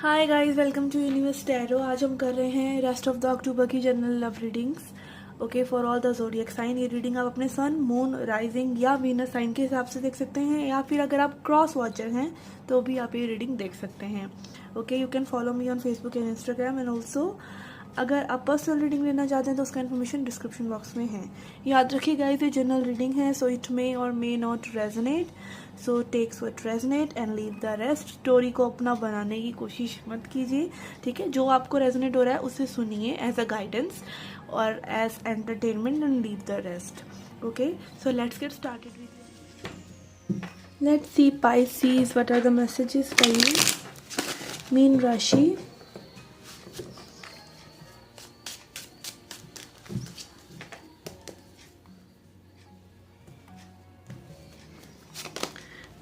Hi guys, welcome to universe tarot. आज हम कर रहे हैं रेस्ट ऑफ द अक्टूबर की general love readings. Okay, for all the zodiac sign. ये रीडिंग आप अपने सन, मून, राइजिंग या वीनस साइन के हिसाब से देख सकते हैं, या फिर अगर आप क्रॉस वॉचर हैं तो भी आप ये रीडिंग देख सकते हैं। Okay, you can follow me on Facebook and Instagram, and also अगर आप पर्सनल रीडिंग लेना चाहते हैं तो उसका इन्फॉर्मेशन डिस्क्रिप्शन बॉक्स में है। याद रखिए गाइस, ये जनरल रीडिंग है, सो it may or may not resonate, so takes what resonate and leave the rest. Story को अपना बनाने की कोशिश मत कीजिए, ठीक है। जो आपको रेजोनेट हो रहा है उसे सुनिए एज अ गाइडेंस और as entertainment, and leave the rest. Okay, so let's get started with, let's see Pisces, what are the messages for you? मीन राशि,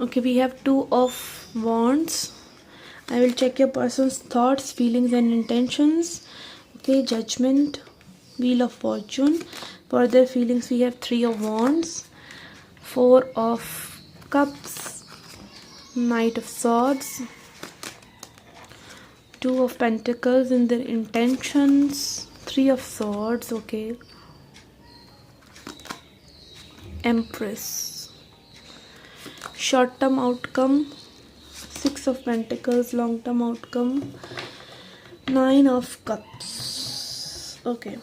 okay, we have Two of Wands. I will check your person's thoughts, feelings and intentions. Okay, Judgment, Wheel of Fortune. For their feelings we have Three of Wands, Four of Cups, Knight of Swords, Two of Pentacles in their intentions, Three of Swords, okay, Empress. Short term outcome, Six of Pentacles. Long term outcome, Nine of Cups. Okay,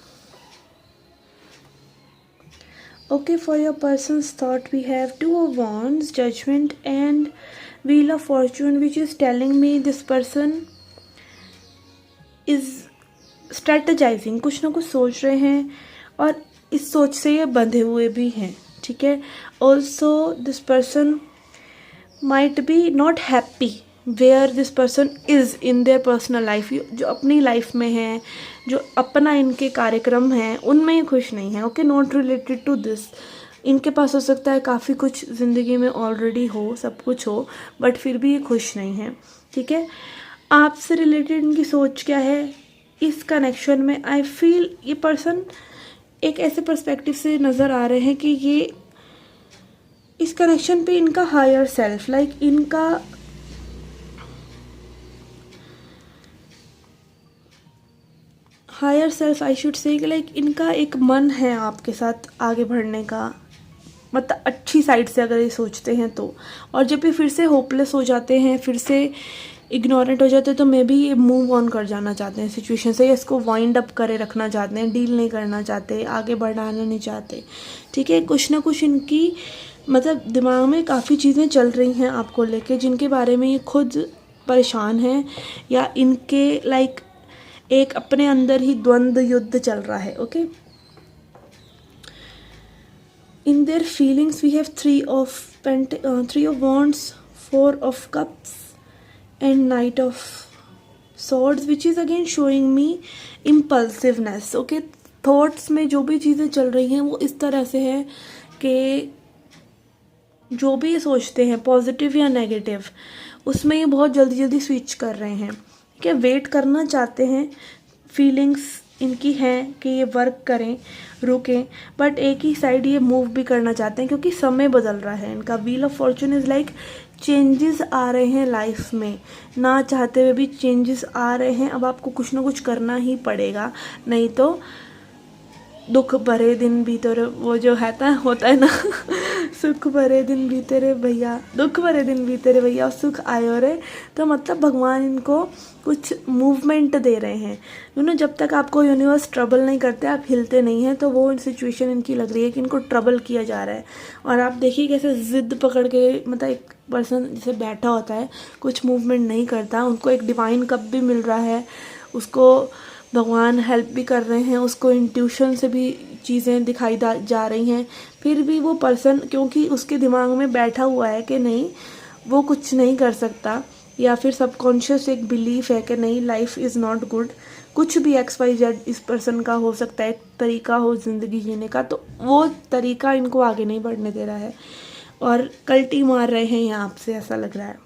for your person's thought we have Two of Wands, Judgment and Wheel of Fortune, which is telling me this person is strategizing, कुछ ना कुछ सोच रहे हैं और इस सोच से ये बंधे हुए भी हैं, ठीक है। Also this person might be not happy where this person is in their personal life. जो अपनी लाइफ में है, जो अपना इनके कार्यक्रम हैं, उनमें ये खुश नहीं है। Okay, not related to this. इनके पास हो सकता है काफ़ी कुछ ज़िंदगी में ऑलरेडी हो, सब कुछ हो, बट फिर भी ये खुश नहीं है, ठीक है। आपसे रिलेटेड इनकी सोच क्या है इस कनेक्शन में? आई फील ये पर्सन एक ऐसे पर्सपेक्टिव से नज़र आ रहे हैं कि ये इस कनेक्शन पे इनका हायर सेल्फ, लाइक इनका higher self, I should say, like इनका एक मन है आपके साथ आगे बढ़ने का, मतलब अच्छी साइड से अगर ये सोचते हैं तो। और जब ये फिर से होपलेस हो जाते हैं, फिर से इग्नोरेंट हो जाते हैं, तो मे बी ये मूव ऑन कर जाना चाहते हैं सिचुएशन से, या इसको वाइंड अप करे रखना चाहते हैं, डील नहीं करना चाहते, आगे बढ़ाना नहीं चाहते, ठीक है। कुछ ना कुछ इनकी मतलब दिमाग में काफ़ी चीज़ें चल रही हैं आपको लेके, जिनके बारे में ये खुद परेशान हैं, या इनके लाइक एक अपने अंदर ही द्वंद्व युद्ध चल रहा है। Okay, in their feelings we have three of wands, four of cups and knight of swords, which is again showing me impulsiveness. Okay, thoughts में जो भी चीज़ें चल रही हैं वो इस तरह से है कि जो भी ये सोचते हैं पॉजिटिव या नेगेटिव, उसमें ये बहुत जल्दी जल्दी स्विच कर रहे हैं, ठीक है। वेट करना चाहते हैं, फीलिंग्स इनकी हैं कि ये वर्क करें, रुकें, बट एक ही साइड ये मूव भी करना चाहते हैं क्योंकि समय बदल रहा है इनका। Wheel of fortune is like changes आ रहे हैं लाइफ में, ना चाहते हुए भी चेंजेस आ रहे हैं। अब आपको कुछ ना कुछ करना ही पड़ेगा, नहीं तो दुख भरे दिन बीते रहे, वो जो होता है ना सुख भरे दिन बीते रहे भैया, दुख भरे दिन बीते रहे भैया, और सुख आयो रे। तो मतलब भगवान इनको कुछ मूवमेंट दे रहे हैं, जब तक आपको यूनिवर्स ट्रबल नहीं करते, आप हिलते नहीं हैं, तो वो सिचुएशन इनकी लग रही है कि इनको ट्रबल किया जा रहा है। और आप देखिए कैसे ज़िद पकड़ के, मतलब एक पर्सन जैसे बैठा होता है, कुछ मूवमेंट नहीं करता, उनको एक डिवाइन कप भी मिल रहा है, उसको भगवान हेल्प भी कर रहे हैं, उसको इंट्यूशन से भी चीज़ें दिखाई जा रही हैं, फिर भी वो पर्सन, क्योंकि उसके दिमाग में बैठा हुआ है कि नहीं वो कुछ नहीं कर सकता, या फिर सबकॉन्शियस एक बिलीफ है कि नहीं लाइफ इज़ नॉट गुड, कुछ भी XYZ इस पर्सन का हो सकता है, एक तरीका हो ज़िंदगी जीने का, तो वो तरीका इनको आगे नहीं बढ़ने दे रहा है और कल्टी मार रहे हैं यहाँ आपसे, ऐसा लग रहा है।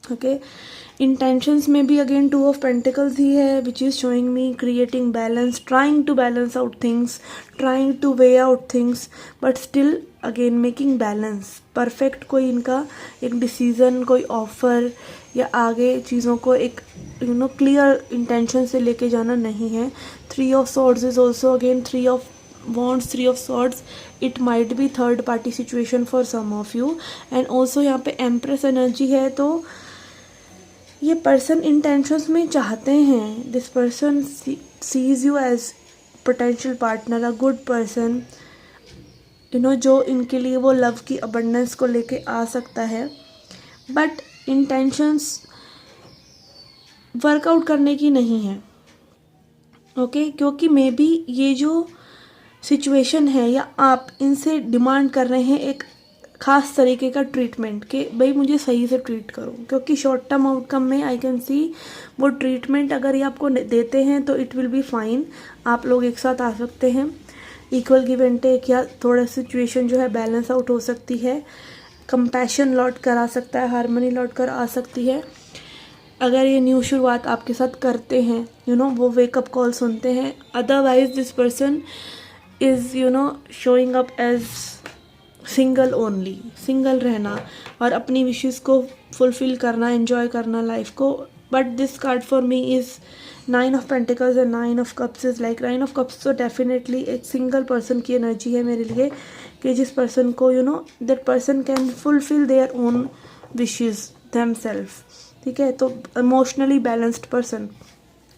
ओके, इंटेंशंस में भी अगेन टू ऑफ पेंटिकल्स ही है, which is showing me creating balance, trying to balance out things, trying to weigh out things, but still again making balance. Perfect कोई इनका एक डिसीज़न, कोई ऑफर, या आगे चीज़ों को एक क्लियर इंटेंशन से लेके जाना नहीं है। 3 of swords is also again 3 of wands, 3 of swords, it might be third party situation for some of you. And also यहाँ पे एम्प्रेस एनर्जी है, तो ये पर्सन इंटेंशंस में चाहते हैं, this person sees you as potential partner, a good person, जो इनके लिए वो लव की अबंडेंस को लेके आ सकता है, बट इंटेंशंस वर्कआउट करने की नहीं है। ओके, क्योंकि मे बी ये जो सिचुएशन है या आप इनसे डिमांड कर रहे हैं एक ख़ास तरीके का ट्रीटमेंट, कि भाई मुझे सही से ट्रीट करो, क्योंकि शॉर्ट टर्म आउटकम में आई कैन सी वो ट्रीटमेंट अगर ये आपको देते हैं तो इट विल बी फाइन, आप लोग एक साथ आ सकते हैं, इक्वल गिव एंड टेक, या थोड़ा सिचुएशन जो है बैलेंस आउट हो सकती है, कंपैशन लौट कर आ सकता है, हार्मनी लौट कर आ सकती है। अगर ये न्यू शुरुआत आपके साथ करते हैं, वो वेकअप कॉल सुनते हैं, otherwise this person is showing up as single only, single रहना और अपनी विशेस को फुलफिल करना, एंजॉय करना लाइफ को। But this card for me is 9 of pentacles and 9 of cups is like 9 of cups, तो डेफिनेटली एक सिंगल पर्सन की एनर्जी है मेरे लिए, कि जिस पर्सन को that person can fulfill their own wishes themselves, ठीक है। तो emotionally balanced person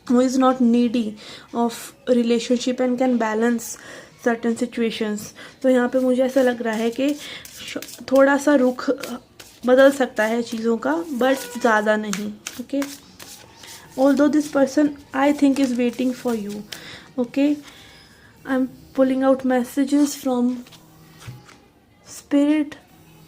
who is not needy of relationship and can balance certain situations। तो यहाँ पे मुझे ऐसा लग रहा है कि थोड़ा सा रुख बदल सकता है चीज़ों का, बट ज़्यादा नहीं। Okay, although this person I think is waiting for you। okay, I'm pulling out messages from spirit।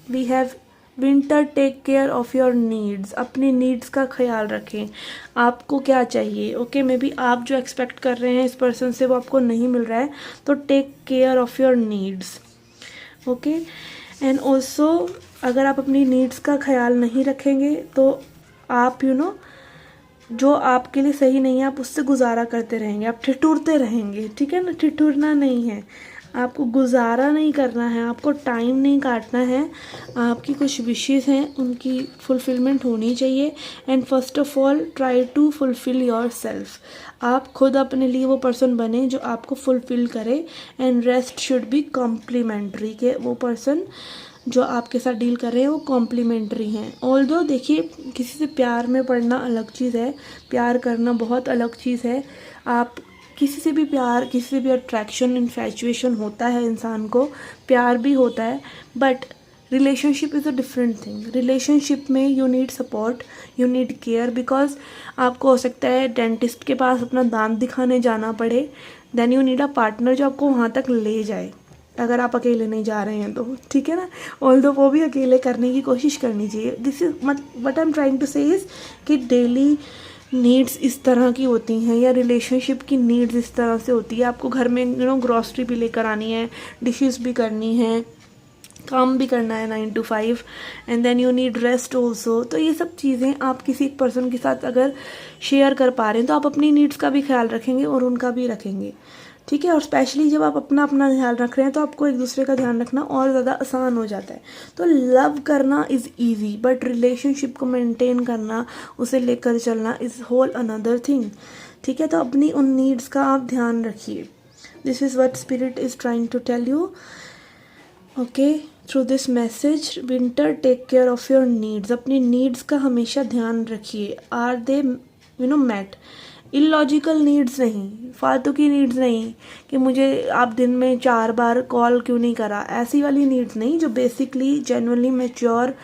we have winter, take care of your needs, अपनी नीड्स का ख्याल रखें, आपको क्या चाहिए। ओके, मे बी आप जो एक्सपेक्ट कर रहे हैं इस पर्सन से वो आपको नहीं मिल रहा है, तो take care of your needs. Okay, and also अगर आप अपनी नीड्स का ख्याल नहीं रखेंगे तो आप जो आपके लिए सही नहीं है आप उससे गुजारा करते रहेंगे, आप ठिठुरते रहेंगे, ठीक है ना। ठिठुरना नहीं है, आपको गुजारा नहीं करना है, आपको टाइम नहीं काटना है, आपकी कुछ विशेस हैं उनकी फुलफिलमेंट होनी चाहिए। And first of all try to fulfill yourself, आप खुद अपने लिए वो पर्सन बने जो आपको फुलफिल करे। And rest should be complementary, के वो पर्सन जो आपके साथ डील कर रहे हैं वो कॉम्प्लीमेंट्री हैं। ऑल्दो देखिए, किसी से प्यार में पड़ना अलग चीज़ है, प्यार करना बहुत अलग चीज़ है। आप किसी से भी प्यार, किसी से भी अट्रैक्शन, इन्फैचुएशन होता है, इंसान को प्यार भी होता है, but relationship is a different thing. Relationship में you need support, you need care, because आपको हो सकता है डेंटिस्ट के पास अपना दांत दिखाने जाना पड़े, then you need a partner जो आपको वहाँ तक ले जाए, अगर आप अकेले नहीं जा रहे हैं तो, ठीक है ना। ऑल्दो वो भी अकेले करने की कोशिश करनी चाहिए। This is what I am trying to say is कि डेली नीड्स इस तरह की होती हैं, या रिलेशनशिप की नीड्स इस तरह से होती है। आपको घर में ग्रॉसरी भी लेकर आनी है, डिशेस भी करनी है, काम भी करना है 9 to 5, and then you need rest also. तो ये सब चीज़ें आप किसी एक पर्सन के साथ अगर शेयर कर पा रहे हैं तो आप अपनी नीड्स का भी ख्याल रखेंगे और उनका भी रखेंगे, ठीक है। और स्पेशली जब आप अपना अपना ध्यान रख रहे हैं तो आपको एक दूसरे का ध्यान रखना और ज़्यादा आसान हो जाता है। तो लव करना इज़ ईजी, बट रिलेशनशिप को मेंटेन करना, उसे लेकर चलना इज़ होल अनदर थिंग, ठीक है। तो अपनी उन नीड्स का आप ध्यान रखिए। This is what spirit is trying to tell you, okay, through this message. Winter, take care of your needs, अपनी नीड्स का हमेशा ध्यान रखिए। Are they met, illogical needs नहीं, फालतू की नीड्स नहीं कि मुझे आप दिन में 4 बार कॉल क्यों नहीं करा, ऐसी वाली नीड्स नहीं, जो बेसिकली जेन्युइनली मैच्योर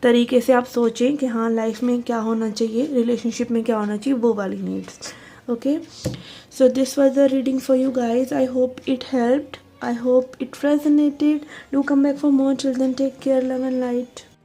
तरीके से आप सोचें कि हाँ लाइफ में क्या होना चाहिए, रिलेशनशिप में क्या होना चाहिए, वो वाली needs. Okay, so this was the reading for you guys. I hope it helped, I hope it resonated. Do come back for more. Till then, take care, love and light.